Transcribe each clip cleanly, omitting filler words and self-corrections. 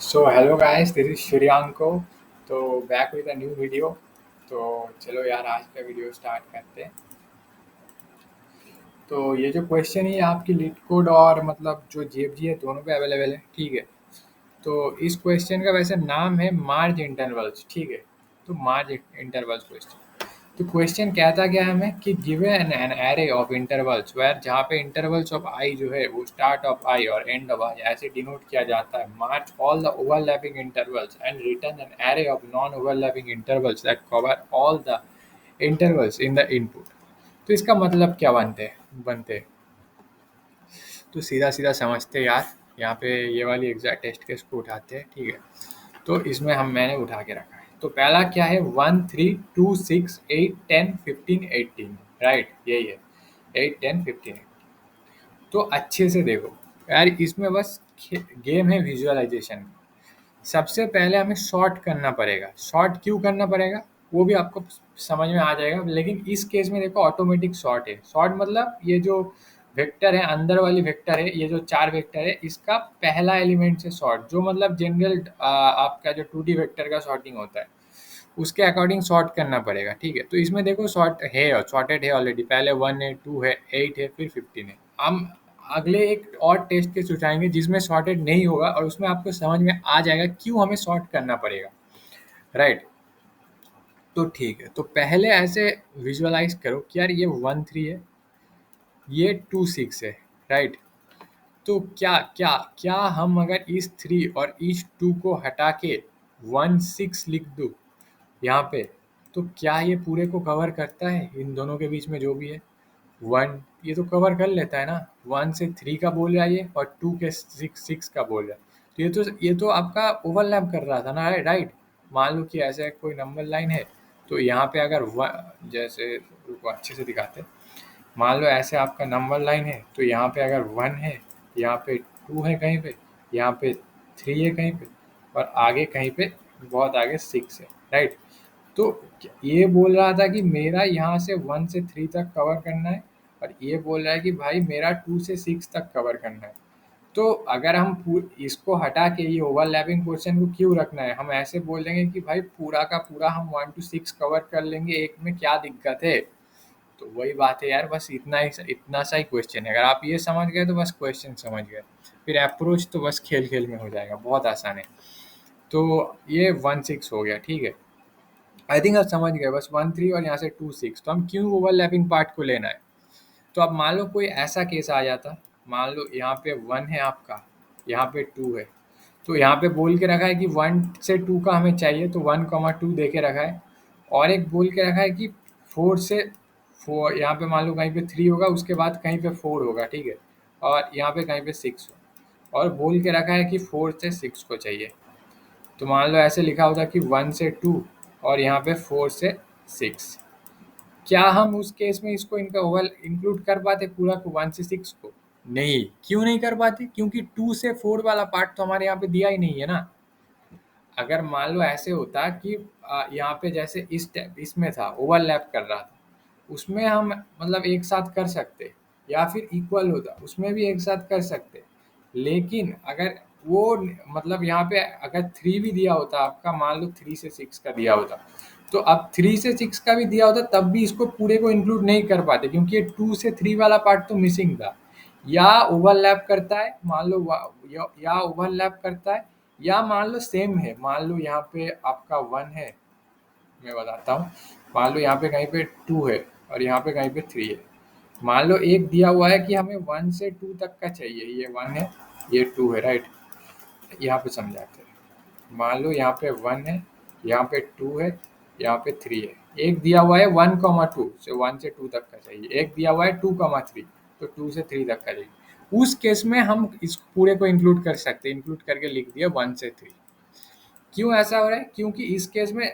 So hello guys, this is Shreyanko. तो back with a new video. तो चलो यार, आज का वीडियो स्टार्ट करते हैं। तो ये जो क्वेश्चन है, आपकी लीड कोड और मतलब जो जीएफजी है, दोनों पे अवेलेबल है, ठीक है। तो इस क्वेश्चन का वैसे नाम है मार्ज इंटरवल्स, ठीक है। तो मार्ज इंटरवल्स क्वेश्चन। तो क्वेश्चन कहता क्या है हमें कि given an array of intervals where, जहाँ पे इंटरवल्स ऑफ आई जो है वो स्टार्ट ऑफ आई और एंड ऑफ आई ऐसे डिनोट किया जाता है। Merge all the overlapping intervals and return an array of non overlapping intervals that cover all the intervals in the input. तो इसका मतलब क्या बनते। तो सीधा सीधा समझते यार। यहाँ पे ये वाली एग्जैक्ट टेस्ट केस को उठाते हैं, ठीक है। तो इसमें मैंने उठा के रखा है। तो पहला क्या है, 1 3 2 6 8 10 15 18, राइट, यही है। 8 10 15। तो अच्छे से देखो यार, इसमें बस गेम है विजुअलाइजेशन। सबसे पहले हमें शॉर्ट करना पड़ेगा। शॉर्ट क्यों करना पड़ेगा वो भी आपको समझ में आ जाएगा, लेकिन इस केस में देखो ऑटोमेटिक शॉर्ट है। शॉर्ट मतलब ये जो वेक्टर है, अंदर वाली वेक्टर है, ये जो चार वेक्टर है, इसका पहला एलिमेंट से शॉर्ट, जो मतलब जनरल आपका जो 2D वेक्टर का शॉर्टिंग होता है उसके अकॉर्डिंग शॉर्ट करना पड़ेगा, ठीक है। तो इसमें देखो शॉर्ट है, शॉर्टेड है ऑलरेडी। पहले 1 है, 2 है, 8 है, फिर 15 है। हम अगले एक और टेस्ट केस उठाएंगे जिसमें शॉर्टेड नहीं होगा, और उसमें आपको समझ में आ जाएगा क्यों हमें शॉर्ट करना पड़ेगा, राइट। तो ठीक है, तो पहले ऐसे विजुअलाइज करो कि यार ये 1 3 है, ये 2 6 है, राइट। तो क्या क्या क्या हम अगर इस 3 और इस 2 को हटा के 1 6 लिख दूँ यहाँ पे, तो क्या ये पूरे को कवर करता है? इन दोनों के बीच में जो भी है 1, ये तो कवर कर लेता है ना। 1 से 3 का बोल रहा है ये, और 2 के 6 का बोल रहा है। तो ये तो आपका ओवरलैप कर रहा था ना, राइट। मान लो कि ऐसा कोई नंबर लाइन है, तो यहाँ पे अगर जैसे रुको अच्छे से दिखाते हैं। मान लो ऐसे आपका नंबर लाइन है, तो यहाँ पे अगर 1 है, यहाँ पे 2 है कहीं पे, यहाँ पे 3 है कहीं पे, और आगे कहीं पे बहुत आगे 6 है, राइट। तो ये बोल रहा था कि मेरा यहाँ से 1 से 3 तक कवर करना है, और ये बोल रहा है कि भाई मेरा 2 से 6 तक कवर करना है। तो अगर हम इसको हटा के ये ओवरलैपिंग पोर्शन को क्यों रखना है, हम ऐसे बोल देंगे कि भाई पूरा का पूरा हम 1 to 6 कवर कर लेंगे, एक में क्या दिक्कत है। तो वही बात है यार, बस इतना सा ही क्वेश्चन है। अगर आप ये समझ गए तो बस क्वेश्चन समझ गए। फिर अप्रोच तो बस खेल खेल में हो जाएगा, बहुत आसान है। तो ये 1 6 हो गया, ठीक है। आई थिंक आप समझ गए, बस 1 3 और यहाँ से 2 6। तो हम क्यों ओवरलैपिंग पार्ट को लेना है। तो अब मान लो कोई ऐसा केस आ जाता, मान लो यहाँ पे 1 है आपका, यहाँ पे 2 है। तो यहाँ पे बोल के रखा है कि 1 से 2 का हमें चाहिए, तो 1 2 दे के रखा है। और एक बोल के रखा है कि 4 यहाँ पे मान लो कहीं पे 3 होगा, उसके बाद कहीं पे 4 होगा, ठीक है। और यहाँ पे कहीं पे 6 हो, और बोल के रखा है कि 4 से 6 को चाहिए। तो मान लो ऐसे लिखा होता कि 1 से 2 और यहाँ पे 4 से 6। क्या हम उस केस में इसको इनका ओवल इंक्लूड कर पाते पूरा को, 1 से 6 को? नहीं। क्यों नहीं कर पाते? क्योंकि 2 से 4 वाला पार्ट तो हमारे यहाँ पे दिया ही नहीं है ना। अगर मान लो ऐसे होता कि यहाँ पे जैसे इसमें था, ओवरलैप कर रहा था, उसमें हम मतलब एक साथ कर सकते, या फिर इक्वल होता उसमें भी एक साथ कर सकते। लेकिन अगर वो मतलब यहाँ पे अगर 3 भी दिया होता आपका, मान लो 3 से 6 का दिया होता, तो अब 3 से 6 का भी दिया होता तब भी इसको पूरे को इंक्लूड नहीं कर पाते, क्योंकि ये 2 से 3 वाला पार्ट तो मिसिंग था। या ओवरलैप करता है, मान लो या ओवरलैप करता है, या मान लो सेम है। मान लो यहाँ पे आपका 1 है, मैं बताता हूँ। मान लो यहाँ पे कहीं पे 2 है, और यहाँ पे कहीं पे 3 है। मान लो एक दिया हुआ है कि हमें 1 से 2 तक का चाहिए, ये 1 है, ये 2 है, राइट। यहाँ पे समझाते हैं। मान लो यहाँ पे 1 है, यहाँ पे 2 है, यहाँ पे 3 है। एक दिया हुआ है 1 2 से 1 से 2 तक का चाहिए, एक दिया हुआ है 2 3, तो 2 से 3 तक का चाहिए। उस केस में हम इस पूरे को इंक्लूड कर सकते हैं, इंक्लूड करके लिख दिया 1 से 3। क्यों ऐसा हो रहा है? क्योंकि इस केस में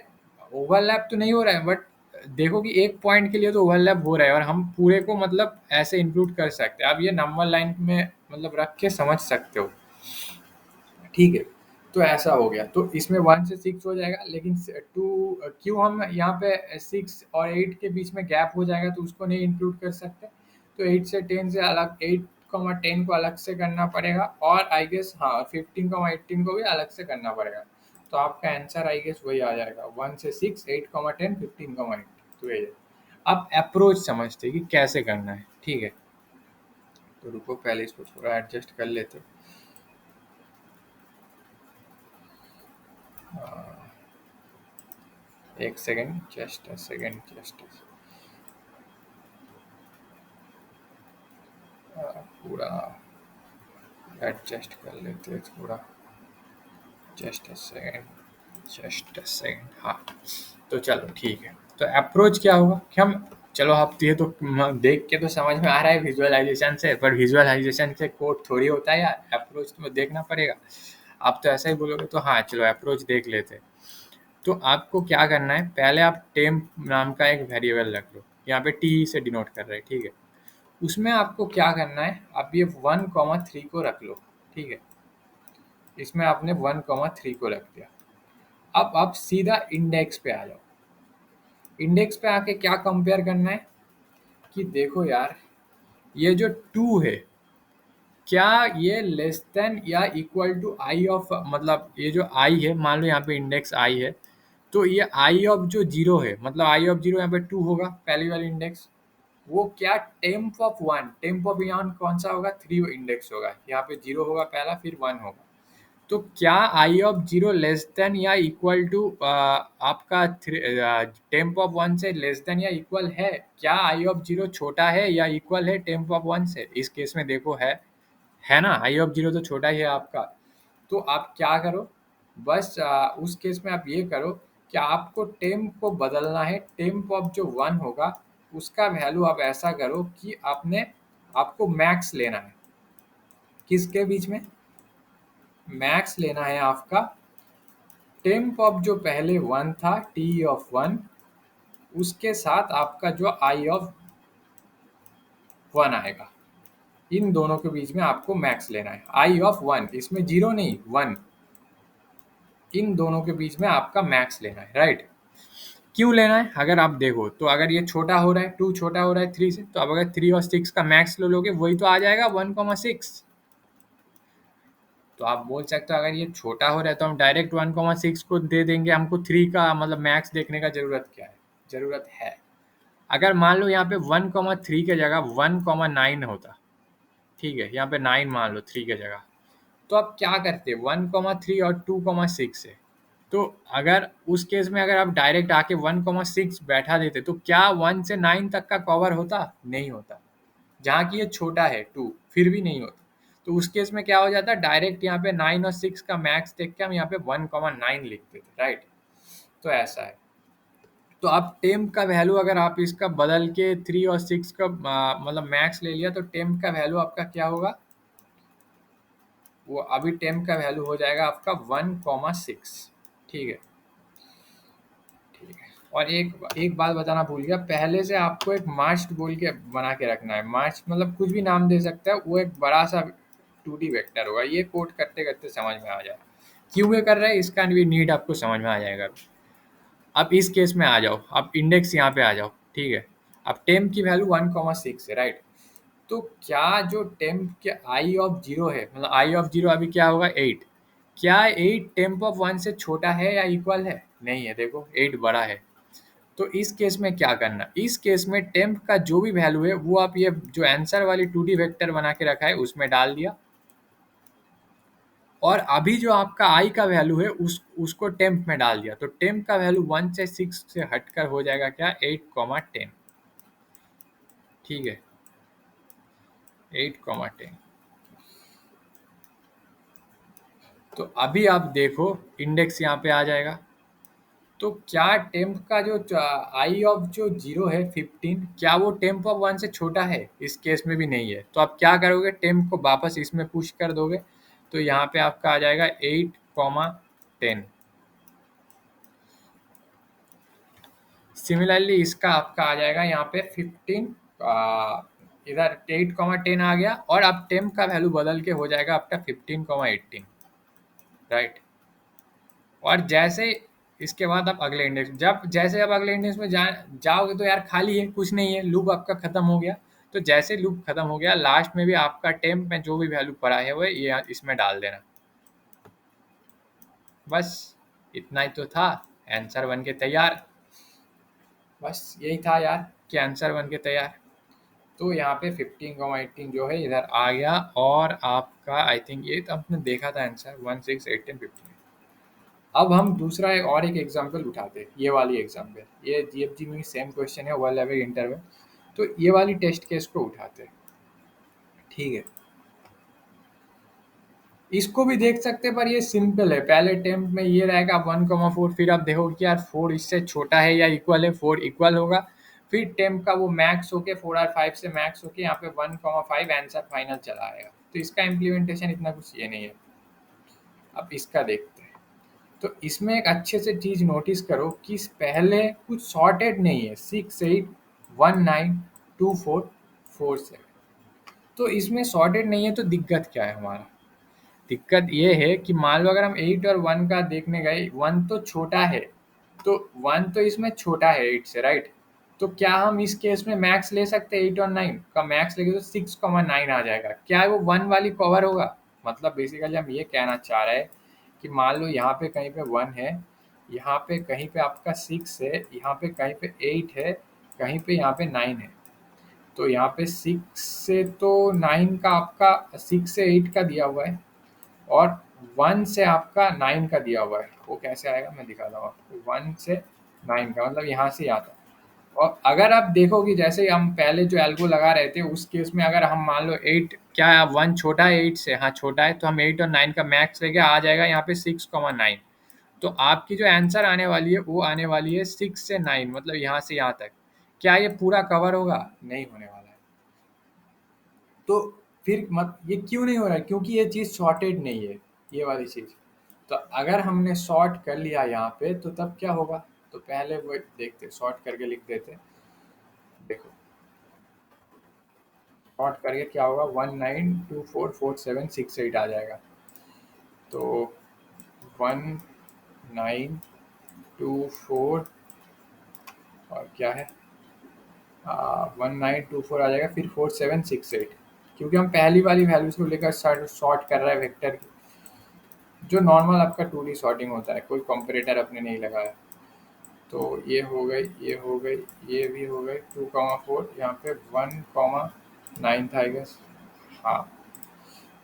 ओवरलैप तो नहीं हो रहा है, बट देखो कि एक पॉइंट के लिए तो ओवरलैप हो रहा है, और हम पूरे को मतलब ऐसे इंक्लूड कर सकते हैं। आप ये नंबर लाइन में मतलब रख के समझ सकते हो, ठीक है। तो ऐसा हो गया, तो इसमें 1 से 6 हो जाएगा, लेकिन 2 क्यों हम यहाँ पे 6 और 8 के बीच में गैप हो जाएगा, तो उसको नहीं इंक्लूड कर सकते। तो 8 से 10 से अलग, 8 8,10 को अलग से करना पड़ेगा और आई गेस हाँ 15,18 को भी अलग से करना पड़ेगा। तो आपका आंसर आई गेस वही आ जाएगा 1 से 6, 8,10, 15,8। तो ये अब अप्रोच समझते हैं कि कैसे करना है, ठीक है। तो रुको पहले इसको थोड़ा एडजस्ट कर लेते। एक सेकेंड, जस्ट अ सेकेंड, पूरा एडजस्ट कर लेते हैं थोड़ा। Just a second, just a second, हाँ। तो चलो ठीक है। तो अप्रोच क्या होगा कि हम, चलो आप ये तो देख के तो समझ में आ रहा है विजुअलाइजेशन से, पर विजुअलाइजेशन से कोड थोड़ी होता है यार, अप्रोच तो देखना पड़ेगा। आप तो ऐसा ही बोलोगे तो हाँ चलो अप्रोच देख लेते हैं। तो आपको क्या करना है, पहले आप टेम्प नाम का एक वेरिएबल रख लो, यहाँ पे टी से डिनोट कर रहे हैं, ठीक है। उसमें आपको क्या करना है, आप ये 1,3 को रख लो, ठीक है। इसमें आपने 1,3 को रख दिया। अब आप सीधा इंडेक्स पे आ जाओ। इंडेक्स पे आके क्या कंपेयर करना है कि देखो यार, ये जो 2 है, क्या ये लेस देन या इक्वल टू आई ऑफ, मतलब ये जो आई है, मान लो यहाँ पे इंडेक्स आई है, तो ये आई ऑफ जो 0 है, मतलब आई ऑफ 0 यहाँ पे 2 होगा पहली वाली इंडेक्स, वो क्या टेम्प ऑफ 1, टेम्प ऑफ यहाँ कौन सा होगा, 3 इंडेक्स होगा, यहाँ पे 0 होगा पहला, फिर 1 होगा। तो क्या आई ऑफ 0 लेस देन या इक्वल टू आपका टेम्प ऑफ 1 से लेस देन या इक्वल है? क्या आई ऑफ 0 छोटा है या इक्वल है टेम्प ऑफ 1 से? इस केस में देखो है ना, आई ऑफ 0 तो छोटा ही है आपका। तो आप क्या करो, बस उस केस में आप ये करो कि आपको टेम्प को बदलना है, टेम्प ऑफ जो 1 होगा उसका वैल्यू आप ऐसा करो कि आपको मैक्स लेना है। किसके बीच में मैक्स लेना है? आपका टेम्प ऑफ जो पहले 1 था, टी ऑफ 1, उसके साथ आपका जो आई ऑफ 1 आएगा, इन दोनों के बीच में आपको मैक्स लेना है। आई ऑफ 1, इसमें 0 नहीं 1, इन दोनों के बीच में आपका मैक्स लेना है, राइट। क्यों लेना है? अगर आप देखो तो अगर ये छोटा हो रहा है, 2 छोटा हो रहा है 3 से, तो अब अगर 3 और 6 का मैक्स ले लोगे वही तो आ जाएगा 1,6। तो आप बोल सकते हो अगर ये छोटा हो रहा है तो हम डायरेक्ट 1,6 को दे देंगे, हमको 3 का मतलब मैक्स देखने का जरूरत क्या है? जरूरत है। अगर मान लो यहाँ पे 1,3 के जगह 1,9 होता, ठीक है, यहाँ पे 9 मान लो 3 के जगह, तो आप क्या करते? 1,3 और 2,6 है। तो अगर उस केस में अगर आप डायरेक्ट आके 1,6 बैठा देते तो क्या 1 से 9 तक का कवर होता? नहीं होता। जहाँ की ये छोटा है 2, फिर भी नहीं होता। तो उस केस में क्या हो जाता? डायरेक्ट यहाँ पे 9 और 6 का मैक्स देख के हम यहाँ पे 1,9 लिख देते, राइट। तो ऐसा है। तो आप टेम्प का वैल्यू अगर आप इसका बदल के 3 और 6 का मतलब मैक्स ले लिया तो टेम्प का वैल्यू आपका क्या होगा? वो अभी टेम्प का वैल्यू हो जाएगा आपका 1,6, ठीक है। ठीक है। और एक एक बात बताना भूल गया, पहले से आपको एक मार्च बोल के बना के रखना है। मार्च मतलब कुछ भी नाम दे सकता है, वो एक बड़ा सा 2D वेक्टर होगा। ये कोड करते करते समझ में आ जाए क्यों ये कर रहे हैं, इसका भी नीड आपको समझ में आ जाएगा। अब इस केस में आ जाओ, अब इंडेक्स यहाँ पे आ जाओ, ठीक है। अब टेम्प की वैल्यू 1,6 है, राइट। तो क्या जो टेम्प के आई ऑफ 0 है, मतलब आई ऑफ 0 अभी क्या होगा 8, क्या 8 टेम्प ऑफ 1 से छोटा है या इक्वल है? नहीं है, देखो 8 बड़ा है। तो इस केस में क्या करना, इस केस में टेम्प का जो भी वैल्यू है वो आप ये जो आंसर वाली 2D वेक्टर बना के रखा है उसमें डाल दिया, और अभी जो आपका आई का वैल्यू है उसको टेम्प में डाल दिया। तो टेम्प का वैल्यू 1 से 6 से हटकर हो जाएगा क्या, 8,10, ठीक है, 8,10। तो अभी आप देखो इंडेक्स यहाँ पे आ जाएगा। तो क्या टेम्प का जो आई ऑफ जो 0 है 15, क्या वो टेम्प ऑफ 1 से छोटा है? इस केस में भी नहीं है। तो आप क्या करोगे, टेम्प को वापस इसमें पुश कर दोगे, तो यहाँ पे आपका आ जाएगा 8,10। सिमिलरली इसका आपका आ जाएगा यहाँ पे 15, इधर 8,10 आ गया, और अब टेम्प का वैल्यू बदल के हो जाएगा आपका 15,18, राइट। और जैसे इसके बाद आप अगले इंडेक्स, जब जैसे आप अगले इंडेक्स में जाओगे तो यार खाली है, कुछ नहीं है, लूप आपका खत्म हो गया। तो जैसे लूप खत्म हो गया, लास्ट में भी आपका टेम्प में जो भी वैल्यू पड़ा है वो ये इसमें डाल देना। बस इतना ही तो था, आंसर बन के तैयार। बस यही था यार कि आंसर बन के तैयार। तो यहाँ पे 15,18 जो है इधर आ गया, और आपका आई थिंक ये तो आपने देखा था आंसर 1 6 18 15। अब हम दूसरा एक एग्जांपल उठाते हैं, ये वाली एग्जांपल, ये जीएफजी में सेम क्वेश्चन है, वन लेवल इंटरवल। तो ये वाली टेस्ट केस को उठाते हैं, ठीक है। इसको भी देख सकते हैं, पर ये सिंपल है। पहले टेम्प में ये रहेगा 1,4, फिर आप देखो कि यार 4 इससे छोटा है या इक्वल है, 4 इक्वल होगा। फिर टेम्प का वो मैक्स होके 4 और 5 से मैक्स होके यहाँ पे 1,5 आंसर फाइनल चला आएगा। तो इसका इम्प्लीमेंटेशन इतना कुछ ये नहीं है। अब इसका देखते हैं। तो इसमें एक अच्छे से चीज नोटिस करो कि पहले कुछ सॉर्टेड नहीं है, 6 8 1 9 2 4 4 7। तो इसमें सॉर्टेड नहीं है, तो दिक्कत क्या है हमारा? दिक्कत ये है कि मान लो अगर हम 8 और 1 का देखने गए, 1 तो छोटा है, तो 1 तो इसमें छोटा है 8 से, राइट। तो क्या हम इस केस में मैक्स ले सकते हैं? 8 और 9 का मैक्स लेंगे तो 6,9 आ जाएगा। क्या वो 1 वाली कवर होगा? मतलब बेसिकली हम ये कहना चाह रहे हैं कि मान लो यहाँ पे कहीं पे 1 है, यहाँ पे कहीं पे आपका 6 है, यहाँ पे कहीं पे 8 है, कहीं पे यहाँ पे 9 है। तो यहाँ पे 6 से तो 9 का आपका 6 से 8 का दिया हुआ है, और 1 से आपका 9 का दिया हुआ है। वो कैसे आएगा मैं दिखाता हूँ आपको। 1 से 9 का मतलब यहाँ से आता है। और अगर आप देखोगे जैसे ही हम पहले जो एल्गो लगा रहे थे, उस केस में अगर हम मान लो 8, क्या 1 छोटा है 8 से? हाँ छोटा है, तो हम 8 और 9 का मैक्स लेके आ जाएगा यहाँ पे 6,9। तो आपकी जो आंसर आने वाली है वो आने वाली है 6 से 9, मतलब यहाँ से यहाँ तक। क्या ये पूरा कवर होगा? नहीं होने वाला है। तो फिर मत, ये क्यों नहीं हो रहा है? क्योंकि ये चीज़ सॉर्टेड नहीं है, ये वाली चीज़। तो अगर हमने सॉर्ट कर लिया यहाँ पे, तो तब क्या होगा? तो पहले वो देखते, सॉर्ट करके लिख देते। देखो सॉर्ट करके क्या होगा, 19244768 आ जाएगा। तो 1924 और क्या है, 1924 आ जाएगा, फिर 4768। क्योंकि हम पहली वाली वैल्यूज को लेकर सॉर्ट कर रहे हैं वेक्टर की, जो नॉर्मल आपका 2D सॉर्टिंग होता है, कोई कंपैरेटर अपने नहीं लगाया। तो ये हो गई, ये हो गई, ये भी हो गई 2,4, यहाँ पे 1,9 था आई गेस। हाँ,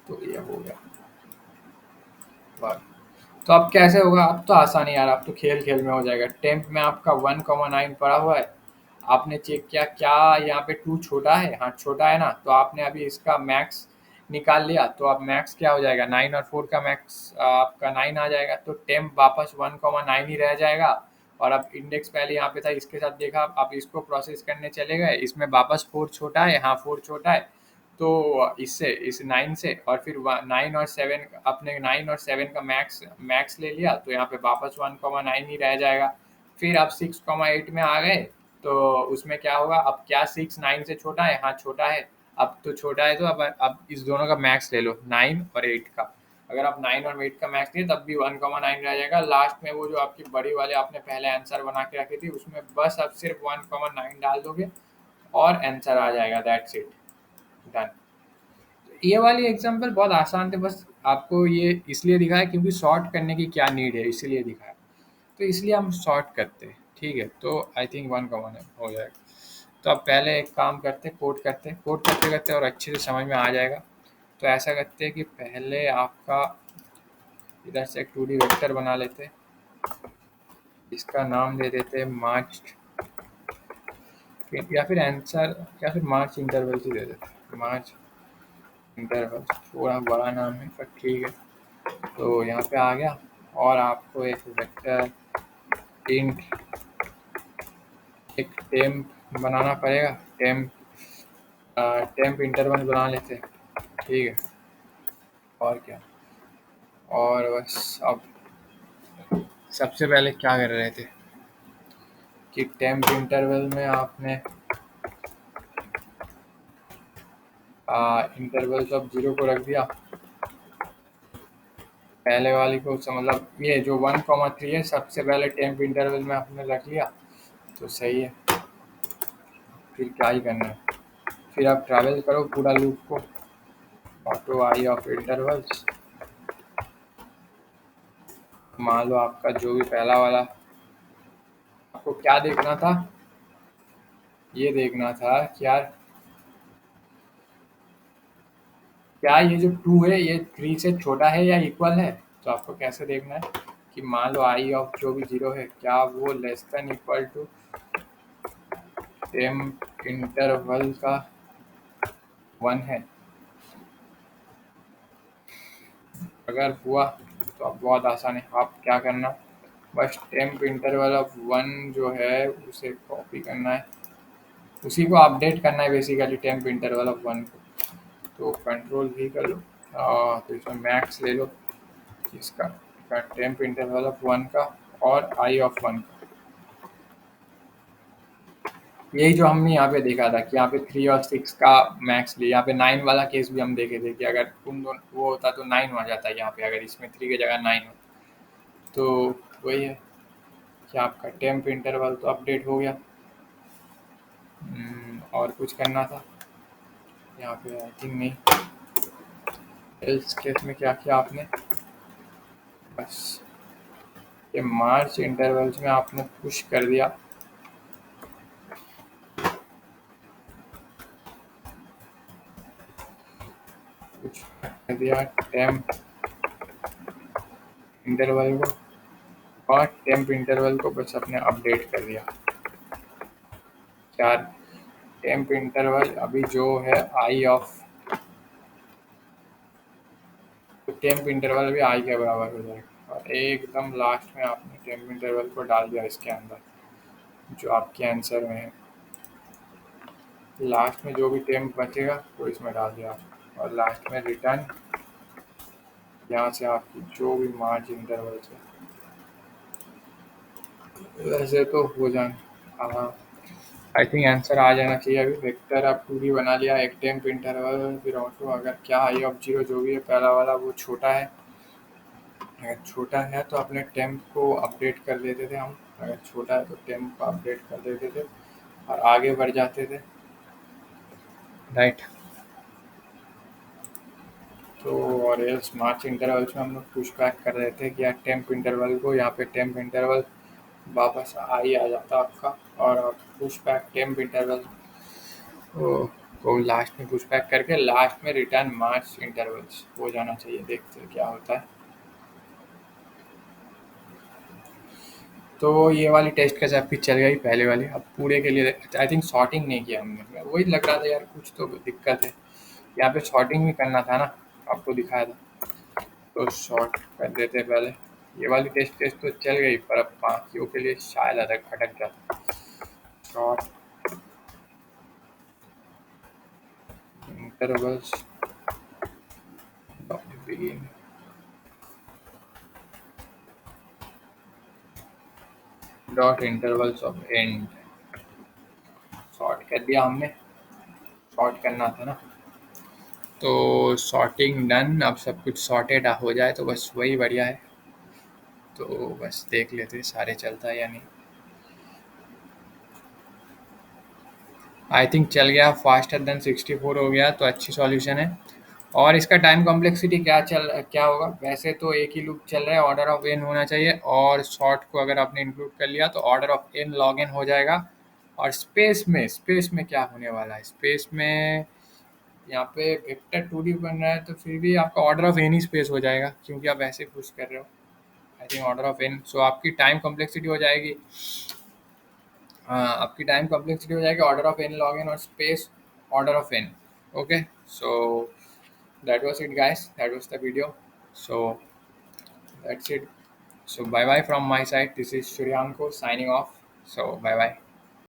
तो ये हो गया बात। तो अब कैसे होगा? अब तो आसान है यार, अब तो खेल खेल में हो जाएगा। टेम्प में आपका 1,9 पड़ा हुआ है, आपने चेक किया क्या यहाँ पे 2 छोटा है? हाँ छोटा है ना, तो आपने अभी इसका मैक्स निकाल लिया। तो अब मैक्स क्या हो जाएगा? 9 और 4 का मैक्स आपका 9 आ जाएगा, तो टेम्प वापस 1,9 ही रह जाएगा। और अब इंडेक्स पहले यहाँ पे था, इसके साथ देखा, आप इसको प्रोसेस करने चले गए, इसमें वापस 4 छोटा है, हाँ 4 छोटा है। तो इससे इस 9 से, और फिर 9 और 7, अपने 9 और 7 का मैक्स मैक्स ले लिया, तो यहाँ पे वापस 1,9 ही रह जाएगा। फिर आप 6,8 में आ गए, तो उसमें क्या होगा? अब क्या 6 9 से छोटा है? हाँ छोटा है। अब तो छोटा है, तो अब इस दोनों का मैक्स ले लो, 9 और 8 का। अगर आप 9 और 8 का मैक्स लिए, तब भी 1,9 रह जाएगा। लास्ट में वो जो आपकी बड़ी वाले आपने पहले आंसर बना के रखी थी, उसमें बस अब सिर्फ 1,9 डाल दोगे और आंसर आ जाएगा। That's it, done. ये वाली एग्जांपल बहुत आसान थे, बस आपको ये इसलिए दिखाया क्योंकि सॉर्ट करने की क्या नीड है, इसीलिए दिखाया। तो इसलिए हम सॉर्ट करते हैं, ठीक है। तो आई थिंक 1,000 हो जाएगा। तो अब पहले एक काम करते, कोड करते, कोड करते करते और अच्छे से समझ में आ जाएगा। तो ऐसा करते हैं कि पहले आपका इधर से एक 2D वेक्टर बना लेते, इसका नाम दे देते मार्च, या फिर आंसर, या फिर मार्च इंटरवल ही दे देते, मार्च इंटरवल। थोड़ा बड़ा नाम है पर ठीक है। तो यहाँ पे आ गया, और आपको एक वेक्टर इंट, एक टेम्प बनाना पड़ेगा। टेम्प इंटरवल बना लेते हैं, ठीक है। और क्या, और बस अब सबसे पहले क्या कर रहे थे कि टेम्प इंटरवल में आपने इंटरवल तो अब 0 को रख दिया, पहले वाली को मतलब ये जो 1,3 है, सबसे पहले टेम्प इंटरवल में आपने रख लिया, तो सही है। फिर क्या ही करना है, फिर आप ट्रैवल करो पूरा लूप को, ऑटो आई ऑफ इंटरवल्स। मान लो आपका जो भी पहला वाला, आपको क्या देखना था, ये देखना था कि यार क्या ये जो 2 है ये 3 से छोटा है या इक्वल है। तो आपको कैसे देखना है कि मान लो आई ऑफ जो भी 0 है क्या वो less than equal to temp interval का 1 है। अगर हुआ तो अब बहुत आसान है, आप क्या करना, बस टेम्प इंटरवल ऑफ 1 जो है उसे कॉपी करना है, उसी को अपडेट करना है बेसिकली टेम्प इंटरवल ऑफ 1 को। तो कंट्रोल भी कर लो, तो इसमें मैक्स ले लो इसका, टेम्प इंटरवल ऑफ 1 का और आई ऑफ 1 का। यही जो हमने यहाँ पे देखा था कि यहाँ पे 3 और 6 का मैक्स लिया, यहाँ पे 9 वाला केस भी हम देखे थे कि अगर उन दोनों वो होता तो 9 हो जाता है यहाँ पे, अगर इसमें 3 की जगह 9 हो। तो वही है कि आपका टेम्प इंटरवल तो अपडेट हो गया। और कुछ करना था यहाँ पे, आई थिंक नहीं। एल्स केस में क्या किया आपने, बस ये मार्च इंटरवल्स में आपने पुश कर दिया, कुछ कर दिया टेम्प इंटरवल को, और टेम्प इंटरवल को बस अपने अपडेट कर दिया। चार टेम्प इंटरवल अभी जो है आई ऑफ, तो टेम्प इंटरवल भी आई के बराबर हो जाएगा, और एकदम लास्ट में आपने टेम्प इंटरवल को डाल दिया इसके अंदर जो आपके आंसर में है। लास्ट में जो भी टेम्प बचेगा वो इसमें डाल दिया, और लास्ट में रिटर्न यहाँ से आपकी जो भी मार्च इंटरवल से, वैसे तो हो जाए। हाँ, आई थिंक आंसर आ जाना चाहिए। अभी वेक्टर आप पूरी बना लिया, एक टेम्प इंटरवल फिर ऑटो, अगर क्या आई ऑफ 0 जो भी है पहला वाला वो छोटा है, अगर छोटा है तो अपने टेम्प को अपडेट कर देते थे हम, अगर छोटा है तो टेम्प को अपडेट कर देते थे और आगे बढ़ जाते थे, राइट। तो और ये मार्च इंटरवल्स में हम लोग पुश बैक कर रहे थे कि यार टेम्प इंटरवल को, यहाँ पे टेम्प इंटरवल वापस आई आ जाता आपका, और आप पुश बैक टेम्प इंटरवल को लास्ट में पुश बैक करके लास्ट में रिटर्न मार्च इंटरवल्स हो जाना चाहिए। देखते हैं क्या होता है। तो ये वाली टेस्ट कैसे आपकी चल गई पहले वाली, अब पूरे के लिए आई थिंक सॉर्टिंग नहीं किया हमने, वही लग रहा था यार कुछ तो दिक्कत है, यहाँ पे सॉर्टिंग भी करना था ना, आपको दिखाया था। तो शॉर्ट कर देते पहले, ये वाली टेस्ट टेस्ट तो चल गई, पर अब बाकियों के लिए शायद अटक अटक जाता। Short intervals begin dot intervals of and, short कर दिया हमने, शॉर्ट करना था ना। तो सॉर्टिंग डन, अब सब कुछ सॉर्टेड हो जाए तो बस वही बढ़िया है। तो बस देख लेते सारे चलता है या नहीं। आई थिंक चल गया, फास्टर देन 64 हो गया तो अच्छी सॉल्यूशन है। और इसका टाइम कॉम्प्लेक्सिटी क्या होगा, वैसे तो एक ही लूप चल रहा है, ऑर्डर ऑफ एन होना चाहिए, और शॉर्ट को अगर आपने इंक्लूड कर लिया तो order of N log N हो जाएगा। और स्पेस में क्या होने वाला है, स्पेस में यहाँ पे वेक्टर 2D बन रहा है तो फिर भी आपका ऑर्डर ऑफ एन ही स्पेस हो जाएगा, क्योंकि आप ऐसे पुश कर रहे हो। I think order of n, so आपकी टाइम कॉम्प्लेक्सिटी हो जाएगी, आपकी टाइम कॉम्प्लेक्सिटी हो जाएगी order of N log n और space order of n. Okay, so that was it guys, that was the video. So that's it. So bye bye from my side, this is Shuryanko signing off. So bye bye.